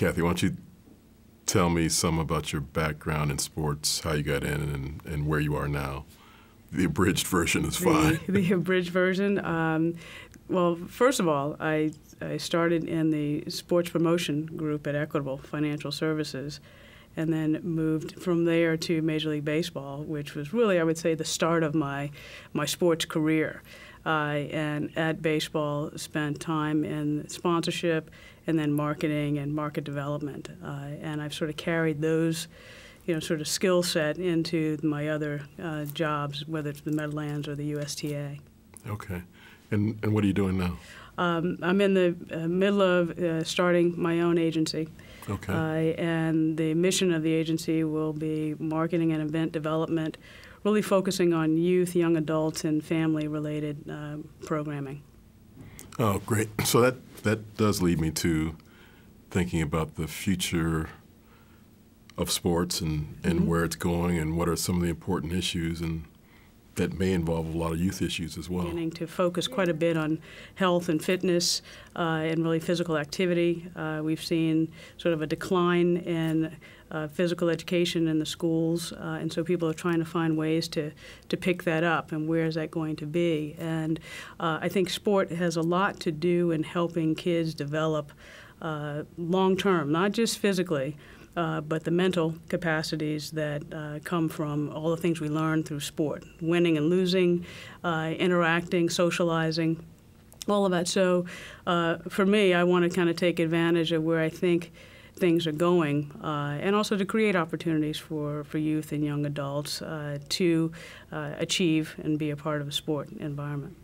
Kathy, why don't you tell me some about your background in sports, how you got in, and where you are now? The abridged version is fine. The abridged version? Well, first of all, I started in the sports promotion group at Equitable Financial Services, and then moved from there to Major League Baseball, which was really, I would say, the start of my sports career. And at baseball, spent time in sponsorship and then marketing and market development. And I've sort of carried those, sort of skill set into my other jobs, whether it's the Meadowlands or the USTA. Okay. And what are you doing now? I'm in the middle of starting my own agency. Okay. And the mission of the agency will be marketing and event development, really focusing on youth, young adults, and family-related programming. Oh, great. So that does lead me to thinking about the future of sports and where it's going and what are some of the important issues, and that may involve a lot of youth issues as well. Beginning to focus quite a bit on health and fitness and really physical activity. We've seen sort of a decline in physical education in the schools, and so people are trying to find ways to pick that up, and where is that going to be? And I think sport has a lot to do in helping kids develop long-term, not just physically, but the mental capacities that come from all the things we learn through sport, winning and losing, interacting, socializing, all of that. So for me, I want to kind of take advantage of where I think things are going, and also to create opportunities for youth and young adults to achieve and be a part of a sport environment.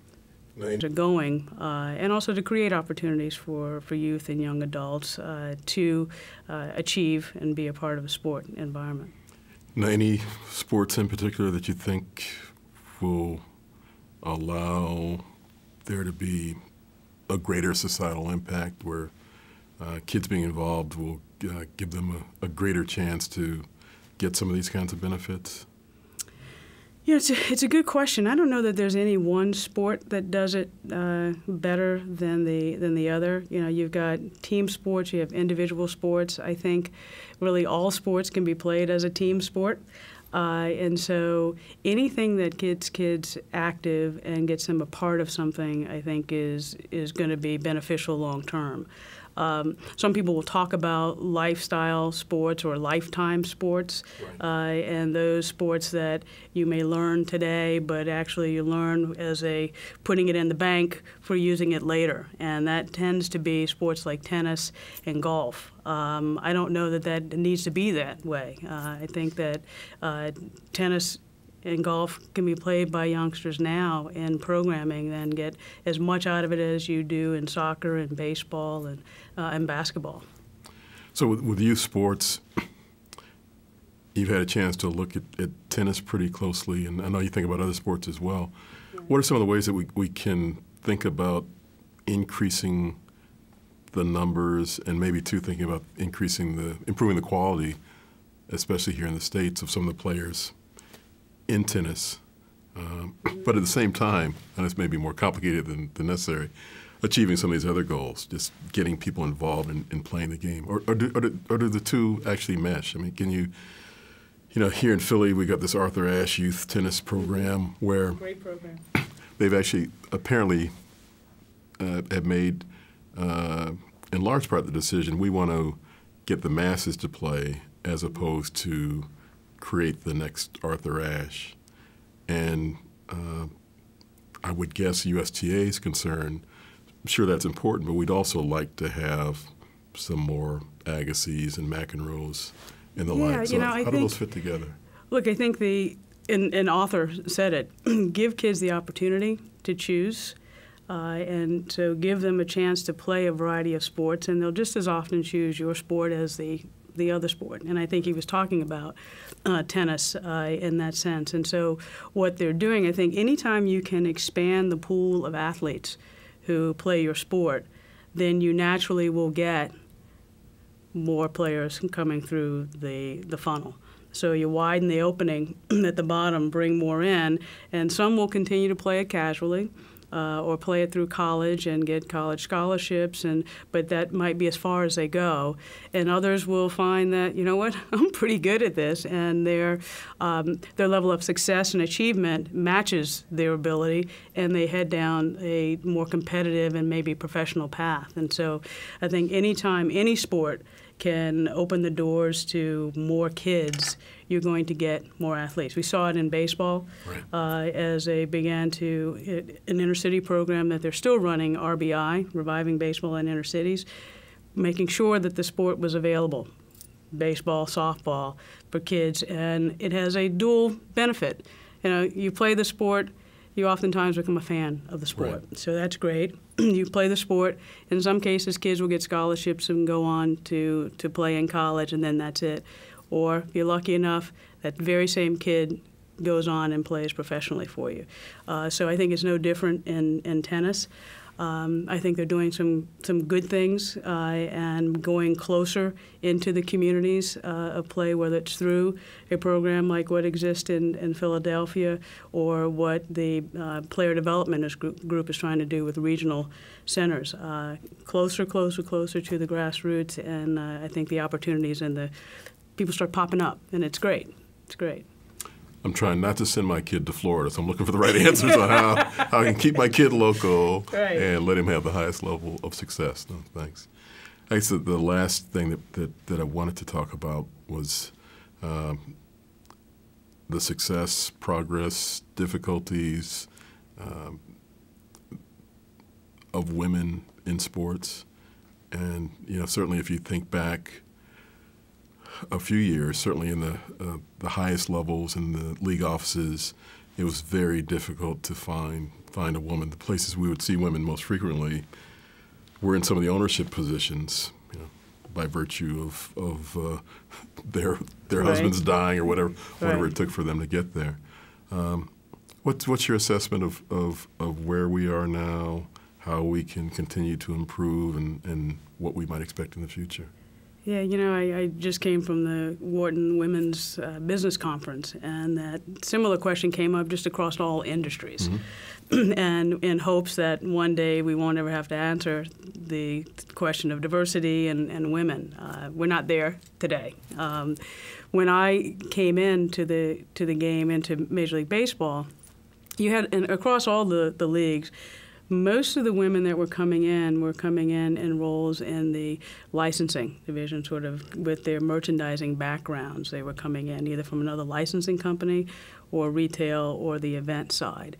Are going, and also to create opportunities for youth and young adults to achieve and be a part of a sport environment. Now, any sports in particular that you think will allow there to be a greater societal impact, where kids being involved will give them a greater chance to get some of these kinds of benefits? It's a good question. I don't know that there's any one sport that does it better than the other. You've got team sports, you have individual sports. I think really all sports can be played as a team sport. And so anything that gets kids active and gets them a part of something, I think is going to be beneficial long term. Some people will talk about lifestyle sports or lifetime sports, right. And those sports that you may learn today, but actually you learn as putting it in the bank for using it later. And that tends to be sports like tennis and golf. I don't know that needs to be that way. I think that tennis and golf can be played by youngsters now in programming and get as much out of it as you do in soccer and baseball and basketball. So with youth sports, you've had a chance to look at tennis pretty closely, and I know you think about other sports as well. Yeah. What are some of the ways that we can think about increasing the numbers, and maybe too thinking about improving the quality, especially here in the States, of some of the players in tennis, but at the same time, and this may be more complicated than necessary, achieving some of these other goals, just getting people involved in playing the game, or do the two actually mesh? I mean, can you here in Philly, we got this Arthur Ashe Youth Tennis Program where great program. They've actually apparently have made, in large part, the decision we want to get the masses to play as opposed to create the next Arthur Ashe. And I would guess USTA's concern, I'm sure that's important, but we'd also like to have some more Agassiz and McEnroes and the like. So how do those fit together? Look, I think an author said it, give kids the opportunity to choose, and so give them a chance to play a variety of sports, and they'll just as often choose your sport as the other sport. And I think he was talking about tennis in that sense. And so what they're doing, I think anytime you can expand the pool of athletes who play your sport, then you naturally will get more players coming through the funnel. So you widen the opening at the bottom, bring more in, and some will continue to play it casually. or play it through college and get college scholarships, but that might be as far as they go. And others will find that, you know what, I'm pretty good at this, and their level of success and achievement matches their ability, and they head down a more competitive and maybe professional path. And so I think anytime any sport can open the doors to more kids, you're going to get more athletes. We saw it in baseball, right, as they began an inner city program that they're still running, RBI, Reviving Baseball in Inner Cities, making sure that the sport was available, baseball, softball, for kids, and it has a dual benefit. You know, you play the sport, you oftentimes become a fan of the sport. Right. So that's great. You play the sport. In some cases, kids will get scholarships and go on to play in college, and then that's it. Or if you're lucky enough, that very same kid goes on and plays professionally for you. So I think it's no different in tennis. I think they're doing some good things and going closer into the communities of play, whether it's through a program like what exists in Philadelphia or what the player development group is trying to do with regional centers. Closer to the grassroots, and I think the opportunities and the people start popping up, and it's great. It's great. I'm trying not to send my kid to Florida, so I'm looking for the right answers on how I can keep my kid local, right, and let him have the highest level of success. No, thanks. I guess the last thing that I wanted to talk about was the success, progress, difficulties of women in sports. And, you know, certainly if you think back a few years, certainly in the highest levels in the league offices, it was very difficult to find a woman. The places we would see women most frequently were in some of the ownership positions, you know, by virtue of their right, husbands dying or whatever right, it took for them to get there. What's your assessment of where we are now, how we can continue to improve, and what we might expect in the future? Yeah, you know, I just came from the Wharton Women's Business Conference, and that similar question came up just across all industries. Mm-hmm. And in hopes that one day we won't ever have to answer the question of diversity and women. We're not there today. When I came into the game, into Major League Baseball, you had, and across all the leagues, most of the women that were coming in roles in the licensing division, sort of with their merchandising backgrounds. They were coming in either from another licensing company or retail or the event side.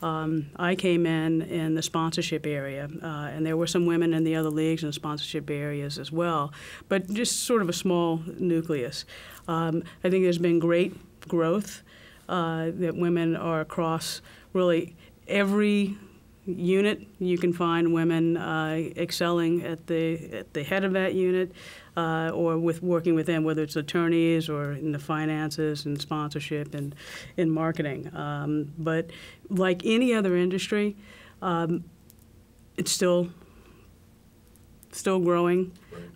I came in the sponsorship area, and there were some women in the other leagues and sponsorship areas as well, but just sort of a small nucleus. I think there's been great growth that women are across really every unit. You can find women excelling at the head of that unit or working with them, whether it's attorneys or in the finances and sponsorship and in marketing. But like any other industry, it's still growing,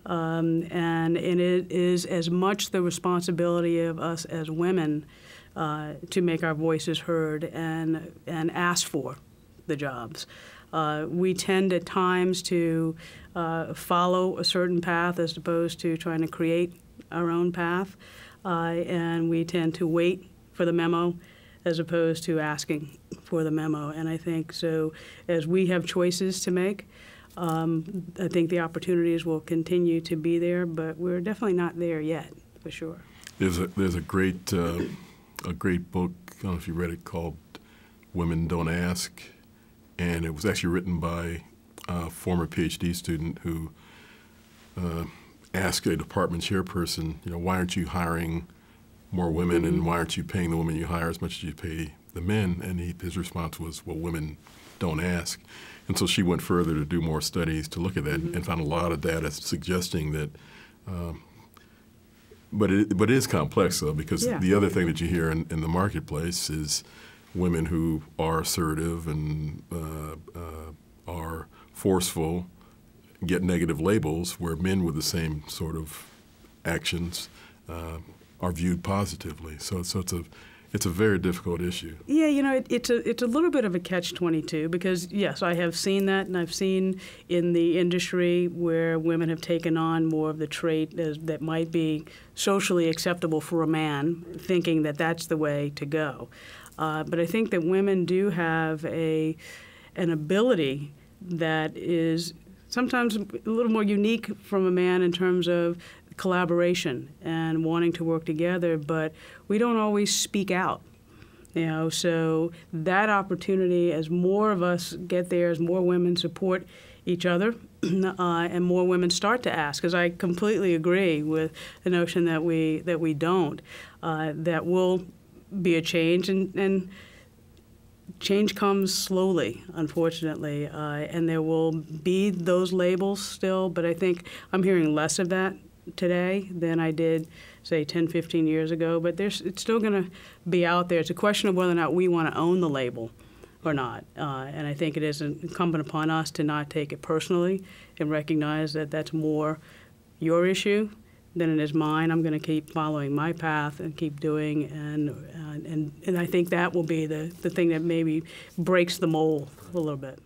and it is as much the responsibility of us as women to make our voices heard and ask for the jobs. We tend at times to follow a certain path as opposed to trying to create our own path, and we tend to wait for the memo as opposed to asking for the memo. And I think so as we have choices to make, I think the opportunities will continue to be there, but we're definitely not there yet, for sure. There's a great book, I don't know if you read it, called Women Don't Ask. And it was actually written by a former PhD student who asked a department chairperson, you know, why aren't you hiring more women, mm-hmm, and why aren't you paying the women you hire as much as you pay the men? And his response was, well, women don't ask. And so she went further to do more studies to look at that, mm-hmm, and found a lot of data suggesting that. But it is complex, though, because the other thing that you hear in the marketplace is women who are assertive and are forceful get negative labels, where men with the same sort of actions are viewed positively. So it's it's a very difficult issue. Yeah, it's a little bit of a catch-22 because, yes, I have seen that, and I've seen in the industry where women have taken on more of the trait that might be socially acceptable for a man, thinking that that's the way to go. But I think that women do have an ability that is sometimes a little more unique from a man in terms of collaboration and wanting to work together, but we don't always speak out. So that opportunity, as more of us get there, as more women support each other, and more women start to ask, because I completely agree with the notion that we don't, that will be a change, and change comes slowly, unfortunately, and there will be those labels still, but I think I'm hearing less of that today than I did, say, 10, 15 years ago, but it's still going to be out there. It's a question of whether or not we want to own the label or not, and I think it is incumbent upon us to not take it personally and recognize that that's more your issue than it is mine. I'm going to keep following my path and keep doing, and I think that will be the thing that maybe breaks the mold a little bit.